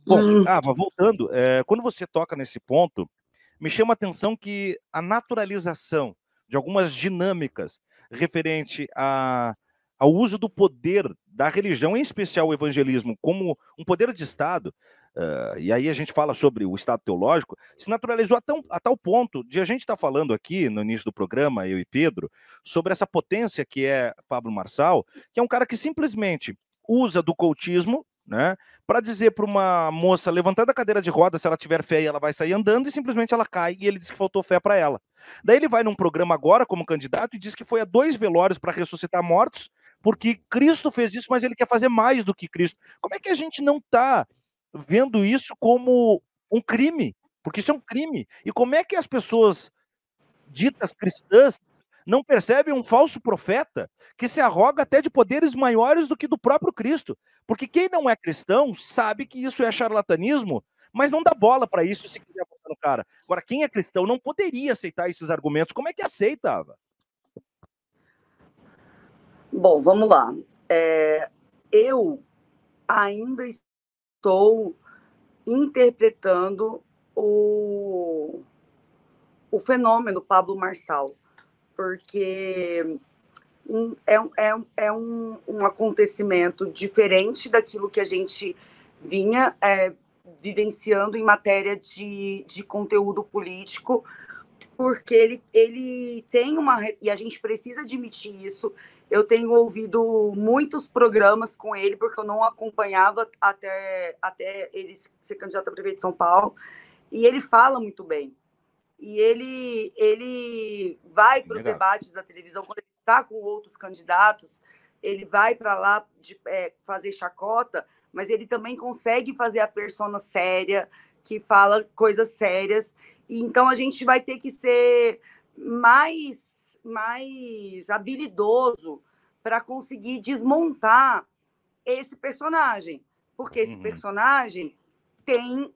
Bom, mas voltando, quando você toca nesse ponto, me chama a atenção que a naturalização de algumas dinâmicas referente ao uso do poder da religião, em especial o evangelismo, como um poder de Estado, e aí a gente fala sobre o Estado teológico, se naturalizou a tal ponto de a gente estar falando aqui no início do programa, eu e Pedro, sobre essa potência que é Pablo Marçal, que é um cara que simplesmente usa do cultismo, né, para dizer para uma moça levantar da cadeira de roda, se ela tiver fé, ela vai sair andando, e simplesmente ela cai, e ele diz que faltou fé para ela. Daí ele vai num programa agora como candidato e diz que foi a 2 velórios para ressuscitar mortos, porque Cristo fez isso, mas ele quer fazer mais do que Cristo. Como é que a gente não está vendo isso como um crime? Porque isso é um crime. E como é que as pessoas ditas cristãs não percebem um falso profeta que se arroga até de poderes maiores do que do próprio Cristo? Porque quem não é cristão sabe que isso é charlatanismo, mas não dá bola para isso se quiser votar no cara. Agora, quem é cristão não poderia aceitar esses argumentos. Como é que aceitava? Bom, vamos lá. Eu ainda estou interpretando o fenômeno Pablo Marçal, porque é um acontecimento diferente daquilo que a gente vinha vivenciando em matéria de conteúdo político, porque ele tem uma... E a gente precisa admitir isso. Eu tenho ouvido muitos programas com ele, porque eu não acompanhava até ele ser candidato a prefeito de São Paulo, e ele fala muito bem. E ele vai para os debates da televisão, quando ele está com outros candidatos, ele vai para lá fazer chacota, mas ele também consegue fazer a persona séria, que fala coisas sérias. E então a gente vai ter que ser mais habilidoso para conseguir desmontar esse personagem, porque esse personagem tem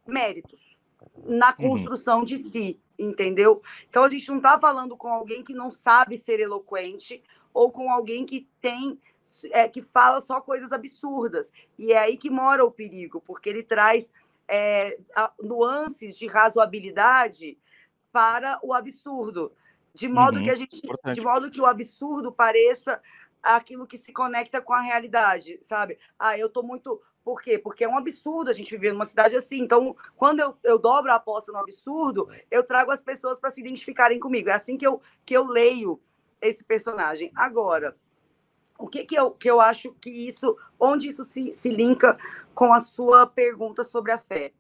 méritos na construção de si, entendeu? Então a gente não está falando com alguém que não sabe ser eloquente ou com alguém que que fala só coisas absurdas. E é aí que mora o perigo, porque ele traz nuances de razoabilidade para o absurdo, de modo que o absurdo pareça aquilo que se conecta com a realidade, sabe? Eu tô muito... Por quê? Porque é um absurdo a gente viver numa cidade assim. Então, quando eu dobro a aposta no absurdo, eu trago as pessoas para se identificarem comigo. É assim que eu leio esse personagem. Agora, o que eu acho que isso... Onde isso se linka com a sua pergunta sobre a fé?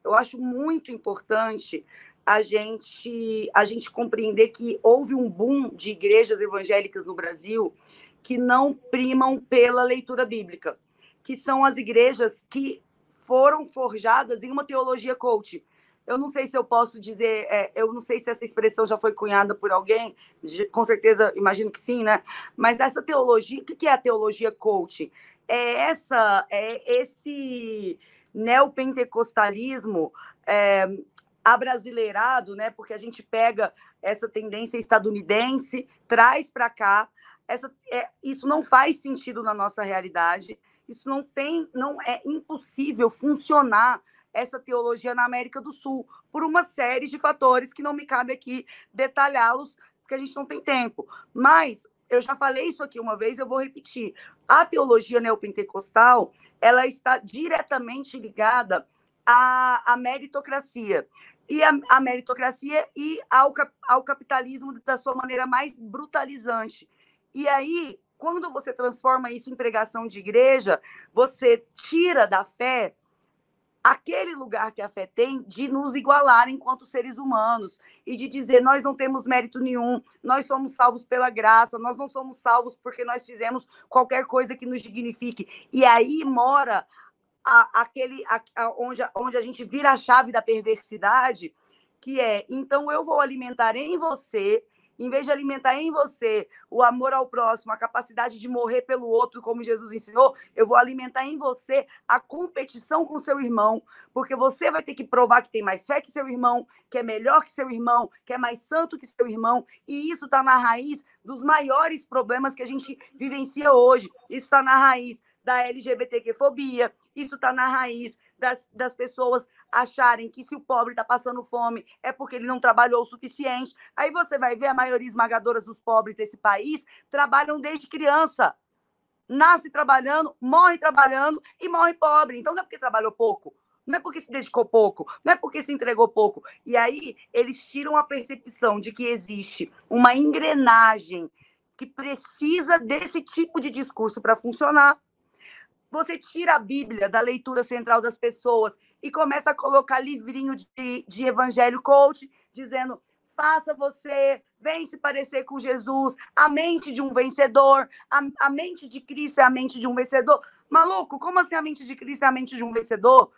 Eu acho muito importante a gente compreender que houve um boom de igrejas evangélicas no Brasil que não primam pela leitura bíblica, que são as igrejas que foram forjadas em uma teologia coach. Eu não sei se eu posso dizer, eu não sei se essa expressão já foi cunhada por alguém, com certeza, imagino que sim, né? Mas essa teologia, o que é a teologia coach? É esse neopentecostalismo abrasileirado, né? Porque a gente pega essa tendência estadunidense, traz para cá. Isso não faz sentido na nossa realidade. Isso não é impossível funcionar essa teologia na América do Sul, por uma série de fatores que não me cabe aqui detalhá-los, porque a gente não tem tempo. Mas eu já falei isso aqui uma vez, eu vou repetir. A teologia neopentecostal, ela está diretamente ligada à meritocracia. E a meritocracia e ao capitalismo da sua maneira mais brutalizante. E aí, quando você transforma isso em pregação de igreja, você tira da fé aquele lugar que a fé tem de nos igualar enquanto seres humanos e de dizer, nós não temos mérito nenhum, nós somos salvos pela graça, nós não somos salvos porque nós fizemos qualquer coisa que nos dignifique. E aí mora onde a gente vira a chave da perversidade, que é, então eu vou alimentar em você, em vez de alimentar em você o amor ao próximo, a capacidade de morrer pelo outro, como Jesus ensinou, eu vou alimentar em você a competição com seu irmão, porque você vai ter que provar que tem mais fé que seu irmão, que é melhor que seu irmão, que é mais santo que seu irmão, e isso está na raiz dos maiores problemas que a gente vivencia hoje. Isso está na raiz da LGBTQ-fobia, isso está na raiz das pessoas acharem que se o pobre está passando fome é porque ele não trabalhou o suficiente. Aí você vai ver a maioria esmagadora dos pobres desse país trabalham desde criança. Nasce trabalhando e morre pobre. Então não é porque trabalhou pouco, não é porque se dedicou pouco, não é porque se entregou pouco. E aí eles tiram a percepção de que existe uma engrenagem que precisa desse tipo de discurso para funcionar. Você tira a Bíblia da leitura central das pessoas e começa a colocar livrinho de evangelho coach, dizendo: faça você, vem se parecer com Jesus, a mente de um vencedor, a mente de Cristo é a mente de um vencedor. Maluco, como assim a mente de Cristo é a mente de um vencedor?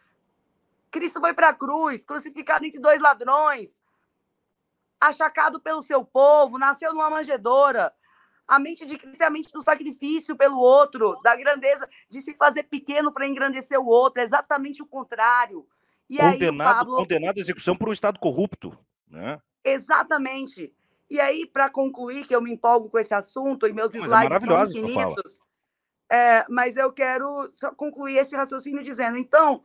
Cristo foi para a cruz, crucificado entre dois ladrões, achacado pelo seu povo, nasceu numa manjedoura. A mente de Cristo é a mente do sacrifício pelo outro, da grandeza de se fazer pequeno para engrandecer o outro. É exatamente o contrário. E condenado, aí o Pablo... condenado à execução por um Estado corrupto, né? Exatamente. E aí, para concluir, que eu me empolgo com esse assunto, e meus slides são infinitos, mas eu quero só concluir esse raciocínio dizendo, então,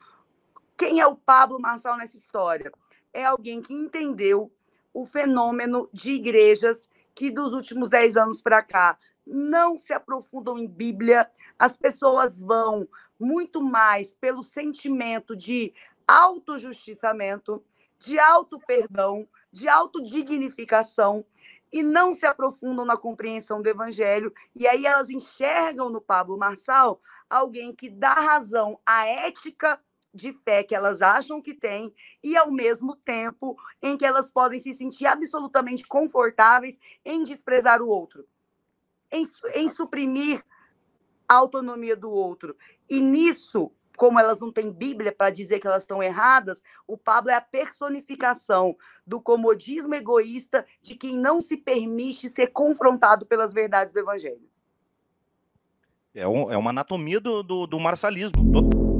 quem é o Pablo Marçal nessa história? É alguém que entendeu o fenômeno de igrejas que dos últimos 10 anos para cá não se aprofundam em Bíblia, as pessoas vão muito mais pelo sentimento de autojustiçamento, de auto-perdão, de autodignificação, e não se aprofundam na compreensão do evangelho, e aí elas enxergam no Pablo Marçal alguém que dá razão à ética de fé que elas acham que têm e, ao mesmo tempo, em que elas podem se sentir absolutamente confortáveis em desprezar o outro, em suprimir a autonomia do outro. E nisso, como elas não têm Bíblia para dizer que elas estão erradas, o Pablo é a personificação do comodismo egoísta de quem não se permite ser confrontado pelas verdades do Evangelho. É uma anatomia do marçalismo.